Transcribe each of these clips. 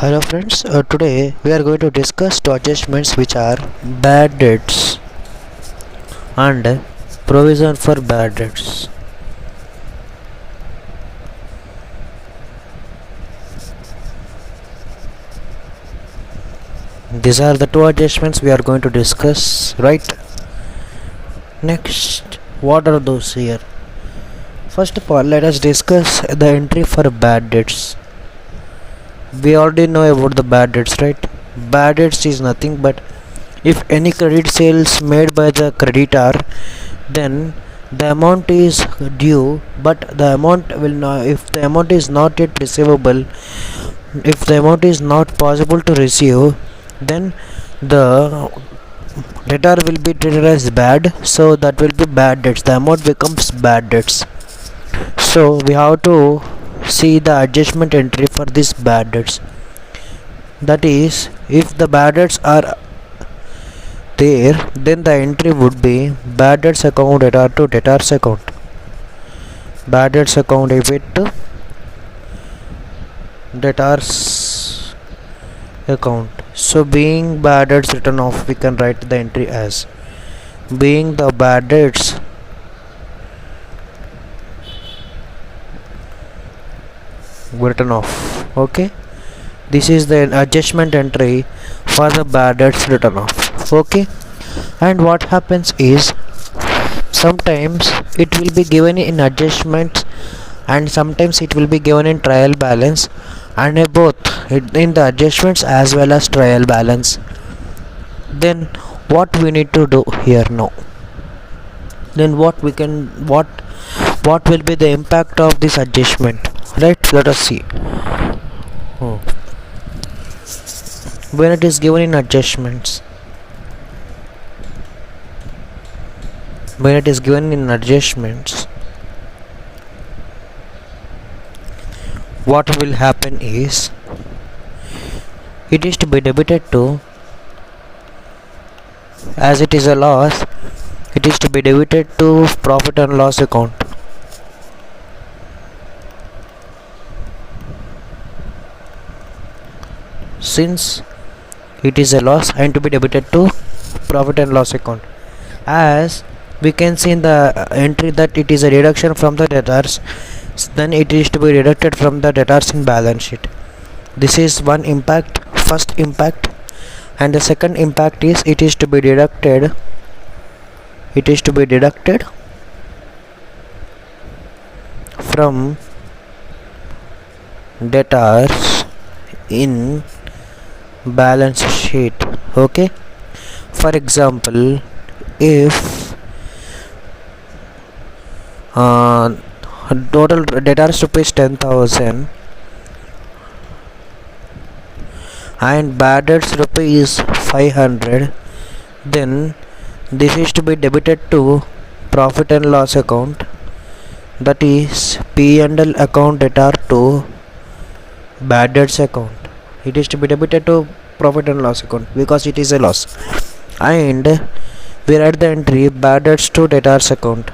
Hello friends, today we are going to discuss two adjustments which are bad debts and provision for bad debts. These are the two adjustments we are going to discuss, right? Next, what are those here? First of all, let us discuss the entry for bad debts. We already know about the bad debts, right? Bad debts is nothing but if any credit sales made by the creditor, then the amount is due, but the amount will not, if the amount is not yet receivable, if the amount is not possible to receive, then the debtor will be treated as bad, so that will be bad debts. The amount becomes bad debts. So we have to see the adjustment entry for this bad debts. That is, if the bad debts are there, then the entry would be bad debts account debtor to debtors account. Bad debts account debit to debtors account. So being bad debts written off, we can write the entry as being the bad debts written off. Okay, this is the adjustment entry for the bad debts written off. Okay, and what happens is sometimes it will be given in adjustments and sometimes it will be given in trial balance, and both in the adjustments as well as trial balance. Then what we need to do here now? Then what will be the impact of this adjustment? Right, let us see. When it is given in adjustments, what will happen is it is to be debited to, as it is a loss, it is to be debited to profit and loss account. Since it is a loss and to be debited to profit and loss account, as we can see in the entry that it is a deduction from the debtors, then it is to be deducted from the debtors in balance sheet. This is one impact, first impact. And the second impact is it is to be deducted from debtors in balance sheet. Okay, for example, if total debtors rupees 10,000 and bad debts rupees 500, then this is to be debited to profit and loss account, that is P&L account debtor to bad debts account. It is to be debited to profit and loss account because it is a loss, and we write the entry bad debts to debtors account.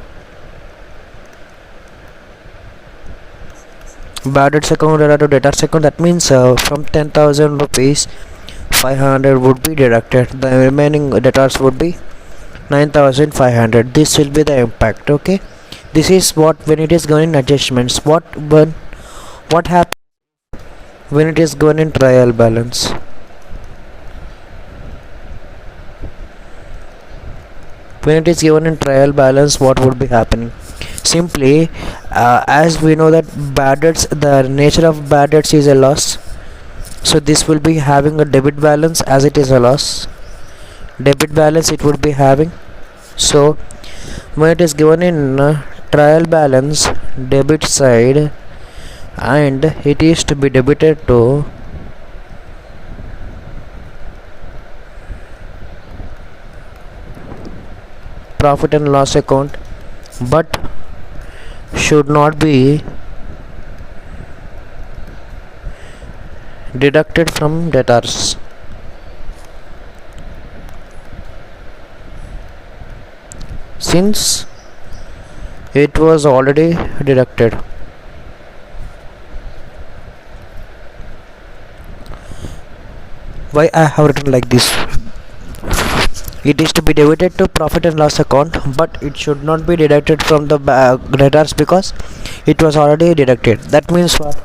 Bad debts account to debtors account, that means from 10,000 rupees 500 would be deducted, the remaining debtors would be 9,500. This will be the impact. Okay, this is what when it is going in adjustments. What happens when it is going in trial balance? When it is given in trial balance, what would be happening? Simply, as we know that bad debts, the nature of bad debts is a loss, so this will be having a debit balance, as it is a loss. Debit balance it would be having. So when it is given in trial balance, debit side, and it is to be debited to profit and loss account, but should not be deducted from debtors. Since it was already deducted. Why I have written like this? It is to be debited to profit and loss account, but it should not be deducted from the debtors because it was already deducted. That means what?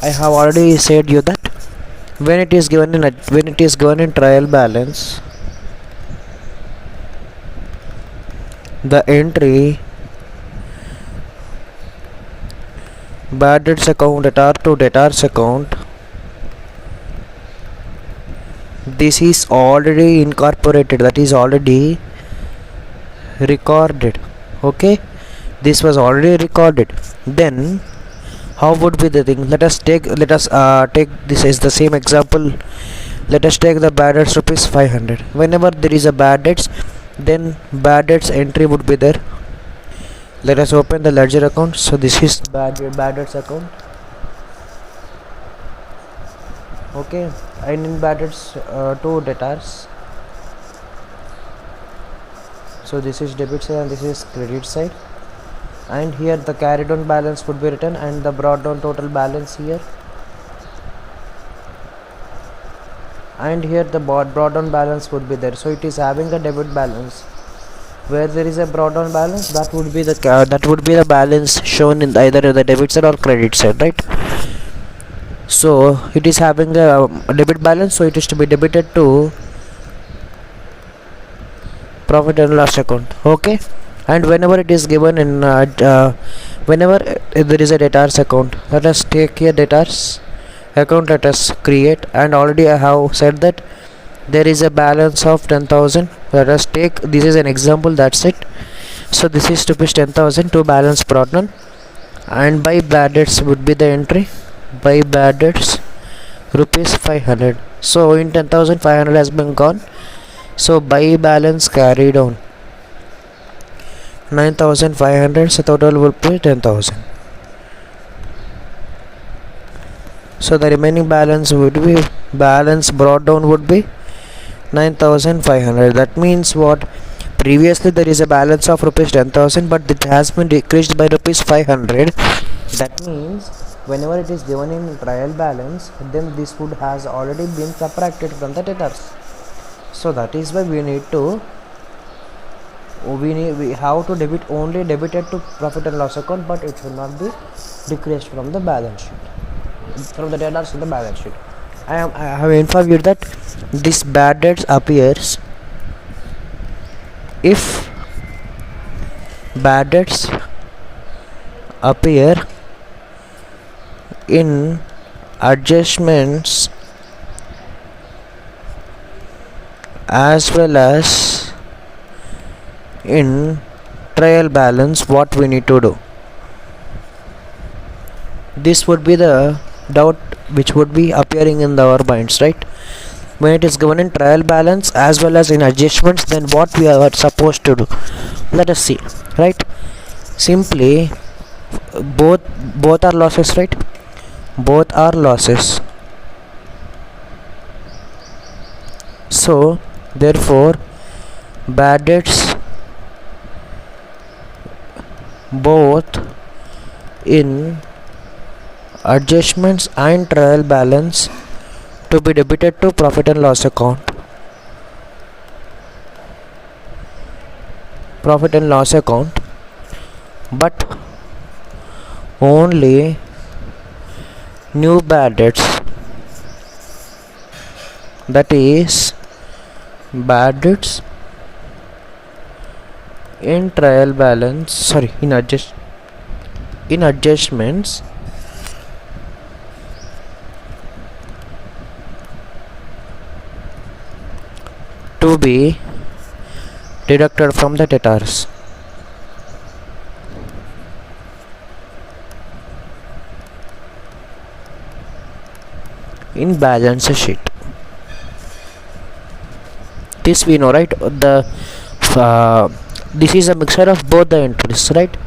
I have already said you that when it is given in trial balance, the entry bad debts account debtor to debtors account, this is already incorporated, that is already recorded. Okay, this was already recorded. Then how would be the thing? Let us take this as the same example. Let us take the bad debts rupees 500. Whenever there is a bad debts, then bad debts entry would be there. Let us open the ledger account. So this is bad debts account. Okay, and in bad debts to debtors. So this is debit side and this is credit side. And here the carried on balance would be written and the brought down total balance here. And here the brought down balance would be there. So it is having a debit balance. Where there is a brought down balance, that would be the balance shown in either the debit side or credit side, right? So it is having a debit balance, so it is to be debited to profit and loss account. Okay, and whenever it is given in whenever there is a debtors account, let us take here debtors account, let us create, and already I have said that there is a balance of 10,000. Let us take, this is an example, that's it. So this is rupees 10,000 to balance brought down, and by bad debts would be the entry by bad debts rupees 500. So in 10,500 has been gone. So by balance carried on 9,500. So total would be 10,000. So the remaining balance would be balance brought down would be 9,500. That means what? Previously there is a balance of rupees 10,000, but it has been decreased by rupees 500. That means whenever it is given in trial balance, then this would has already been subtracted from the debtors. So that is why we have to debited to profit and loss account, but it should not be decreased from the balance sheet, from the debtors in the balance sheet. I have informed you that this bad debts appears if bad debts appear in adjustments as well as in trial balance. What we need to do, this would be the doubt which would be appearing in our minds, right? When it is given in trial balance as well as in adjustments, then what we are supposed to do? Let us see, right? Simply both are losses, right? Both are losses. So therefore bad debts both in adjustments and trial balance to be debited to profit and loss account. Profit and loss account, but only new bad debts, that is bad debts in trial balance, in adjustments to be deducted from the debtors. In balance sheet. This we know, right? This is a mixture of both the entries, right?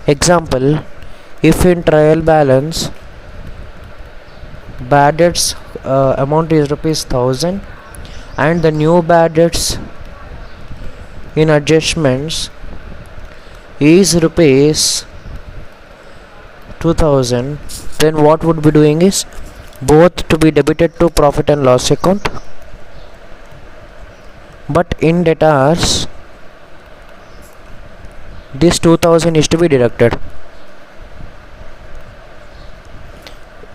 Example, if in trial balance bad debts amount is rupees 1,000 and the new bad debts in adjustments is rupees 2,000, then what would be doing is both to be debited to profit and loss account but in debtors this 2000 is to be deducted.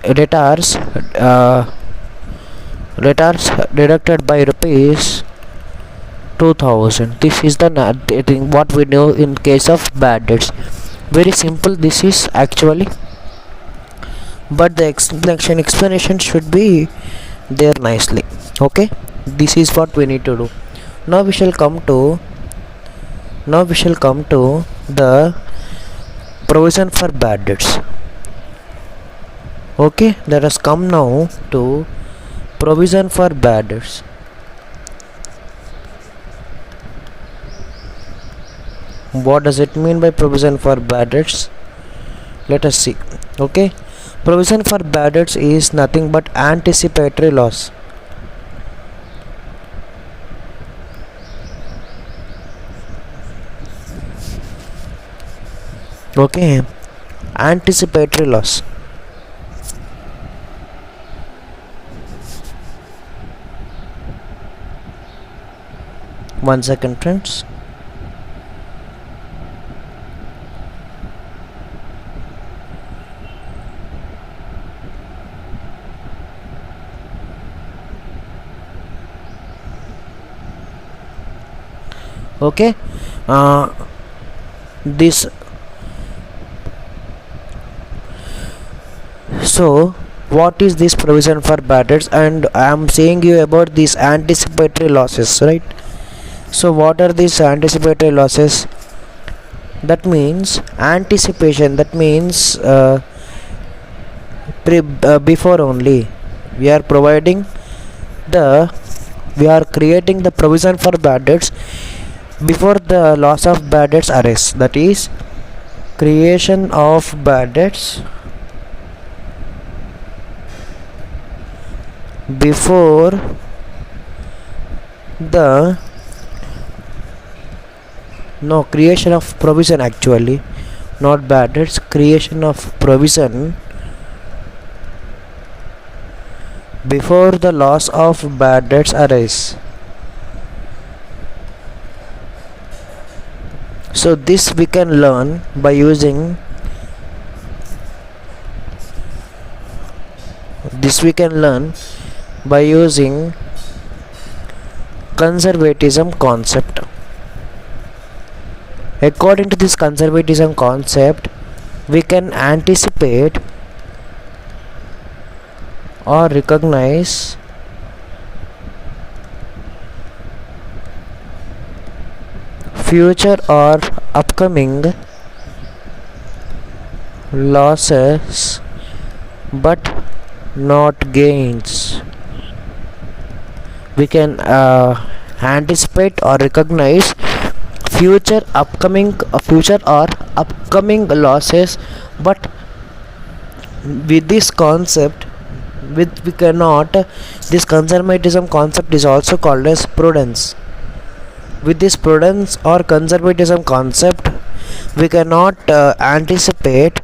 Debtors debtors deducted by rupees 2000. This is the thing what we know in case of bad debts. Very simple this is actually, but the explanation should be there nicely. Okay, this is what we need to do. Now we shall come to the provision for bad debts. Okay, let us come now to provision for bad debts. What does it mean by provision for bad debts? Let us see. Okay, provision for bad debts is nothing but anticipatory loss. Okay, anticipatory loss. One second, friends. Okay, this so what is this provision for bad debts, and I am saying you about these anticipatory losses, right? So what are these anticipatory losses? That means anticipation, that means before only we are creating the provision for bad debts before the loss of bad debts arise. That is creation of bad debts before the creation of provision, actually not bad debts, creation of provision before the loss of bad debts arise. So this we can learn by using conservatism concept. According to this conservatism concept, we can anticipate or recognize future or upcoming losses but not gains. We can anticipate or recognize future or upcoming losses, but with this concept we cannot. This conservatism concept is also called as prudence. With this prudence or conservatism concept, we cannot anticipate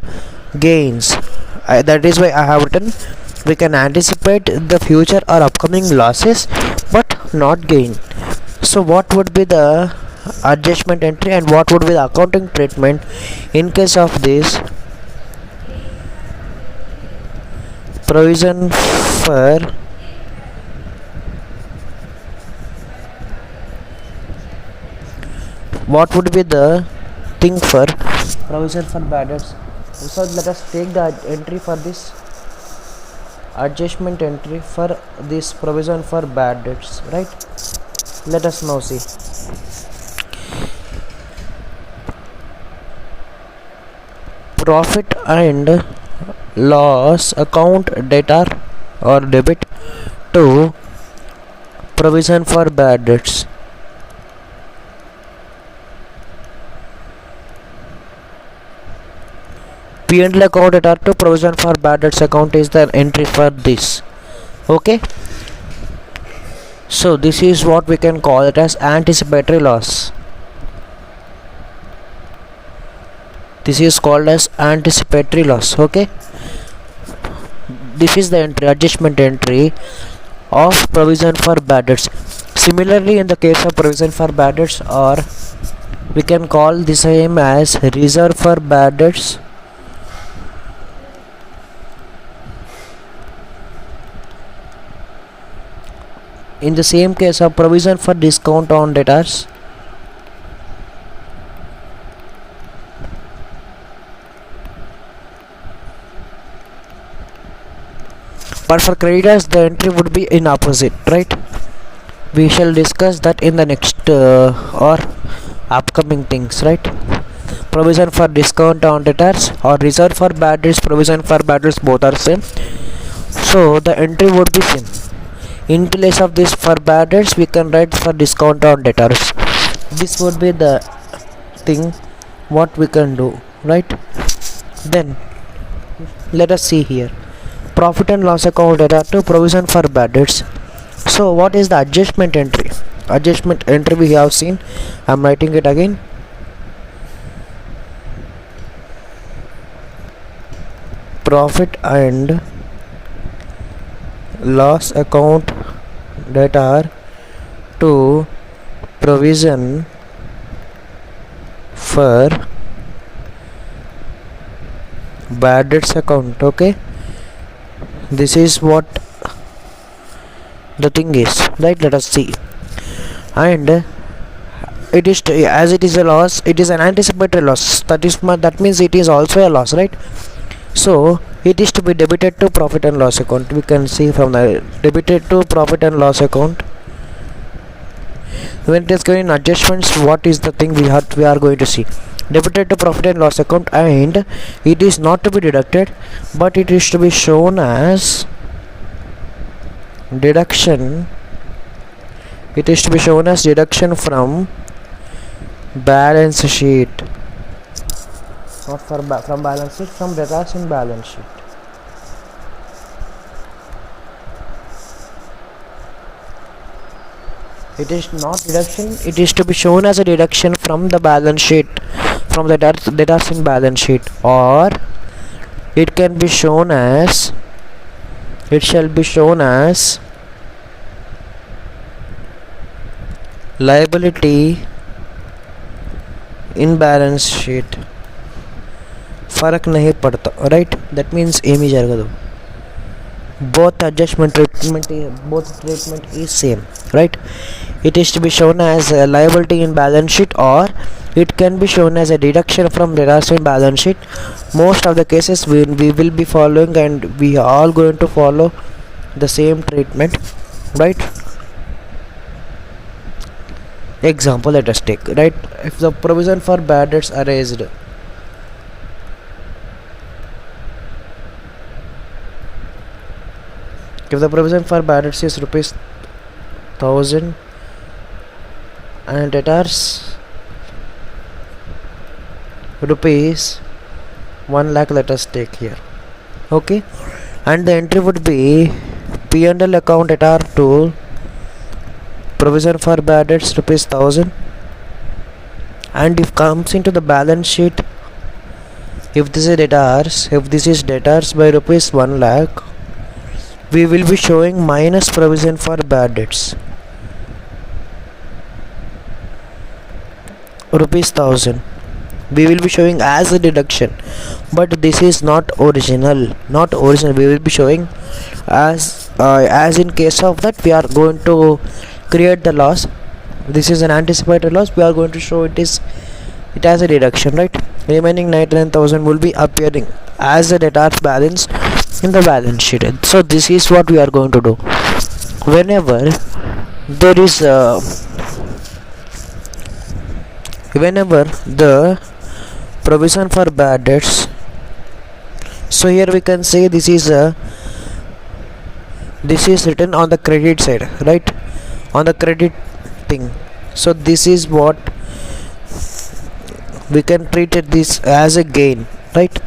gains. That is why I have written we can anticipate the future or upcoming losses but not gain. So what would be the adjustment entry and what would be the accounting treatment in case of this provision for what would be the thing for provision for bad debts? So let us take the entry for this adjustment entry for this provision for bad debts, right? Let us now see. Profit and loss account debtor or debit to provision for bad debts. P&L account debtor to provision for bad debts account is the entry for this. Okay, so this is what we can call it as anticipatory loss. This is called as anticipatory loss. Okay, this is the entry, adjustment entry of provision for bad debts. Similarly, in the case of provision for bad debts, or we can call the same as reserve for bad debts, in the same case of provision for discount on debtors, but for creditors the entry would be in opposite, right? We shall discuss that in the next or upcoming things, right? Provision for discount on debtors or reserve for bad debts, provision for bad debts, both are same, so the entry would be same. In place of this for bad debts we can write for discount on debtors. This would be the thing what we can do, right? Then let us see here, profit and loss account data to provision for bad debts. So what is the adjustment entry? Adjustment entry we have seen. I am writing it again. Profit and loss account data to provision for bad debts account. Okay, this is what the thing is, right? Let us see. And it is as it is a loss, it is an anticipatory loss, that means it is also a loss, right? So it is to be debited to profit and loss account. We can see from the debited to profit and loss account. When it is given adjustments, what is the thing we are going to see? Debited to profit and loss account, and it is not to be deducted, but it is to be shown as deduction. It is to be shown as deduction from balance sheet, not from balance sheet, from debtors in balance sheet. It is not deduction, it is to be shown as a deduction from the balance sheet, from the debtors in balance sheet, or it can be shown as, it shall be shown as liability in balance sheet. फर्क नहीं पड़ता, right? That means एमी जरगदो. Both treatment is same, right? It is to be shown as a liability in balance sheet, or it can be shown as a deduction from debtors in balance sheet. Most of the cases we will be following, and we are all going to follow the same treatment, right? Example let us take, right? If the provision for bad debts are raised, if the provision for bad debts is rupees 1000 and debtors rupees 1 lakh, let us take here, okay, and the entry would be P&L account debtor to provision for bad debts rupees 1000, and if comes into the balance sheet, if this is debtors by rupees 1 lakh, we will be showing minus provision for bad debts rupees 1000. We will be showing as a deduction, but this is not original. We will be showing as in case of that we are going to create the loss. This is an anticipated loss, we are going to show it as a deduction, right? Remaining 99,000 will be appearing as a debtors balance in the balance sheet. So this is what we are going to do whenever there is whenever the provision for bad debts. So here we can say this is written on the credit side, right? On the credit thing. So this is what we can treat this as a gain, right?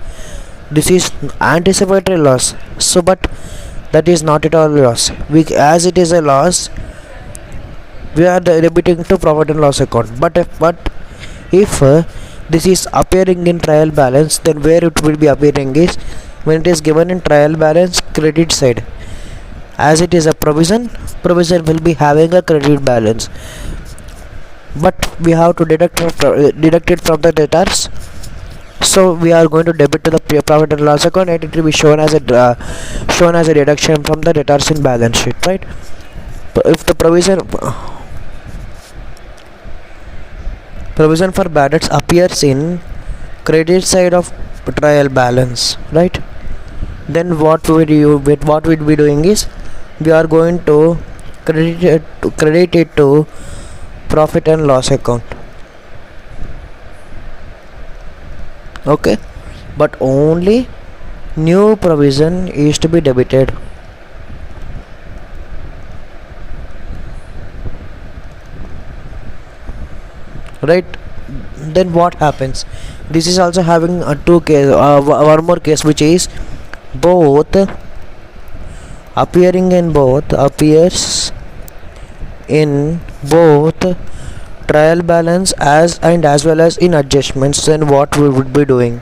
This is anticipatory loss, so but that is not at all loss. As it is a loss, we are debiting to profit and loss account. But if this is appearing in trial balance, then where it will be appearing is when it is given in trial balance credit side. as it is a provision will be having a credit balance, but we have to deduct it from the debtors. So we are going to debit to the profit and loss account, and it will be shown as a deduction from the debtors in balance sheet, right? If the provision for bad debts appears in credit side of trial balance, right, then what we'd be doing is we are going to credit it to profit and loss account. Okay, but only new provision is to be debited. Right, then what happens? This is also having a one more case, which is both appears in both trial balance as well as in adjustments. Then what we would be doing?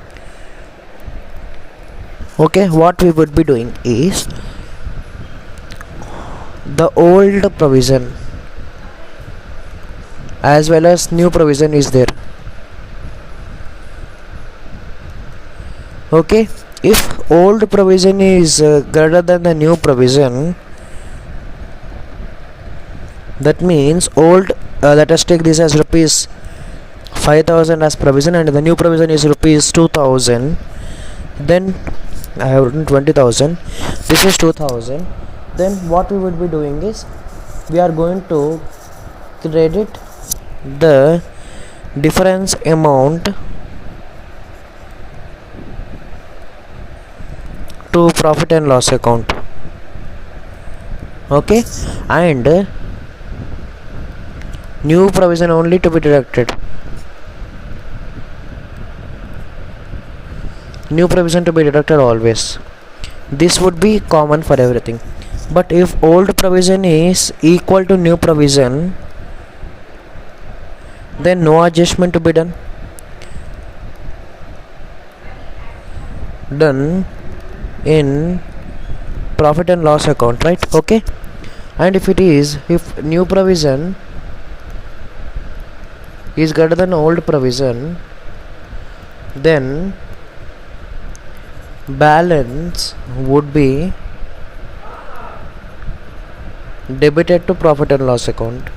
Okay, what we would be doing is the old provision as well as new provision is there. Okay, if old provision is greater than the new provision, that means old, let us take this as rupees 5,000 as provision, and the new provision is rupees 2,000. Then I have written 20,000, this is 2,000. Then what we would be doing is we are going to credit the difference amount to profit and loss account. Okay, and new provision only to be deducted. New provision to be deducted always. This would be common for everything. But if old provision is equal to new provision, then no adjustment to be done in profit and loss account, right? Okay, and if new provision is greater than old provision, then balance would be debited to profit and loss account,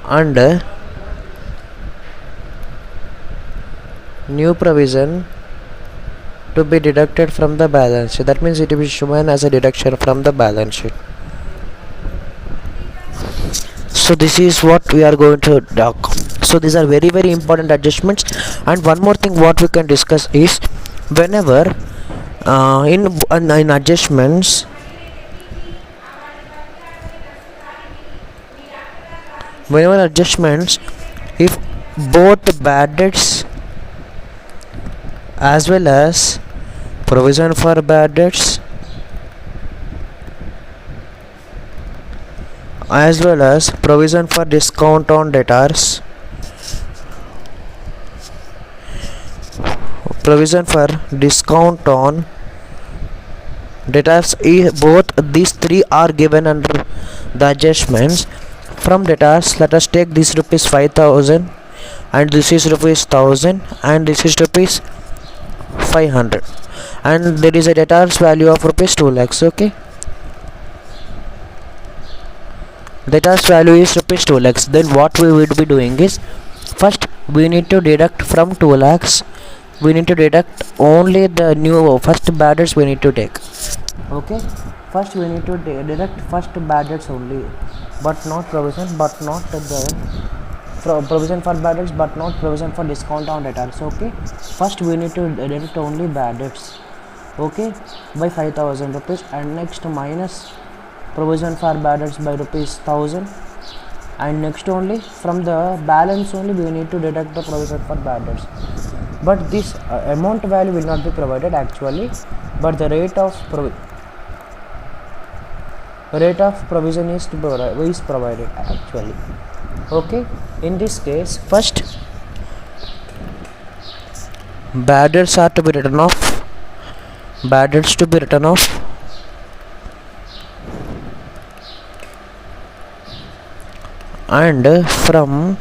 and new provision to be deducted from the balance sheet. That means it will be shown as a deduction from the balance sheet. So this is what we are going to talk. So these are very, very important adjustments. And one more thing what we can discuss is whenever in adjustments, if both bad debts as well as provision for bad debts as well as provision for discount on debtors, both these three are given under the adjustments. From debtors, let us take this rupees 5,000, and this is rupees 1,000, and this is rupees 500, and there is a debtors value of rupees 2 lakhs. Okay, debtors value is rupees 2 lakhs. Then what we will be doing is, first we need to deduct from 2 lakhs, we need to deduct only the new first bad debts we need to take. Okay, first we need to deduct first bad debts only, but not provision, but not the provision for bad debts, but not provision for discount on debtors. Okay, first we need to deduct only bad debts, okay, by 5,000 rupees, and next minus provision for bad debts by rupees 1,000, and next only from the balance only we need to deduct the provision for bad debts. But this amount value will not be provided actually, but the rate of provision is provided actually. Okay, in this case, first bad debts are to be written off bad debts to be written off, and from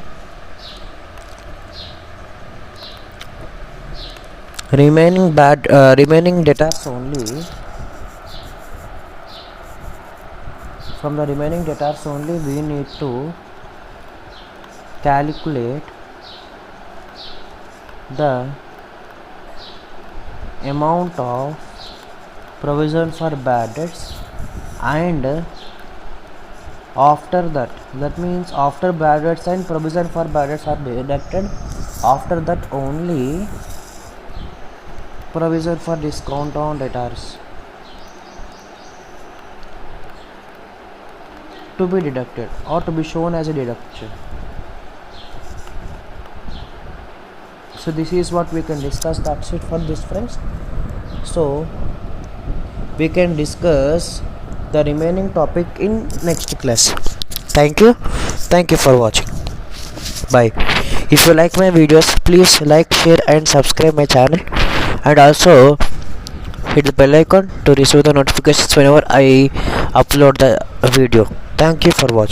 remaining debtors only, from the remaining debtors only we need to calculate the amount of provision for bad debts, and after that means after bad debts and provision for bad debts are deducted, after that only provision for discount on debtors to be deducted or to be shown as a deduction. So this is what we can discuss. That's it for this, friends. So we can discuss the remaining topic in next class. Thank you for watching. Bye. If you like my videos, please like, share and subscribe my channel, and also hit the bell icon to receive the notifications whenever I upload the video. Thank you for watching.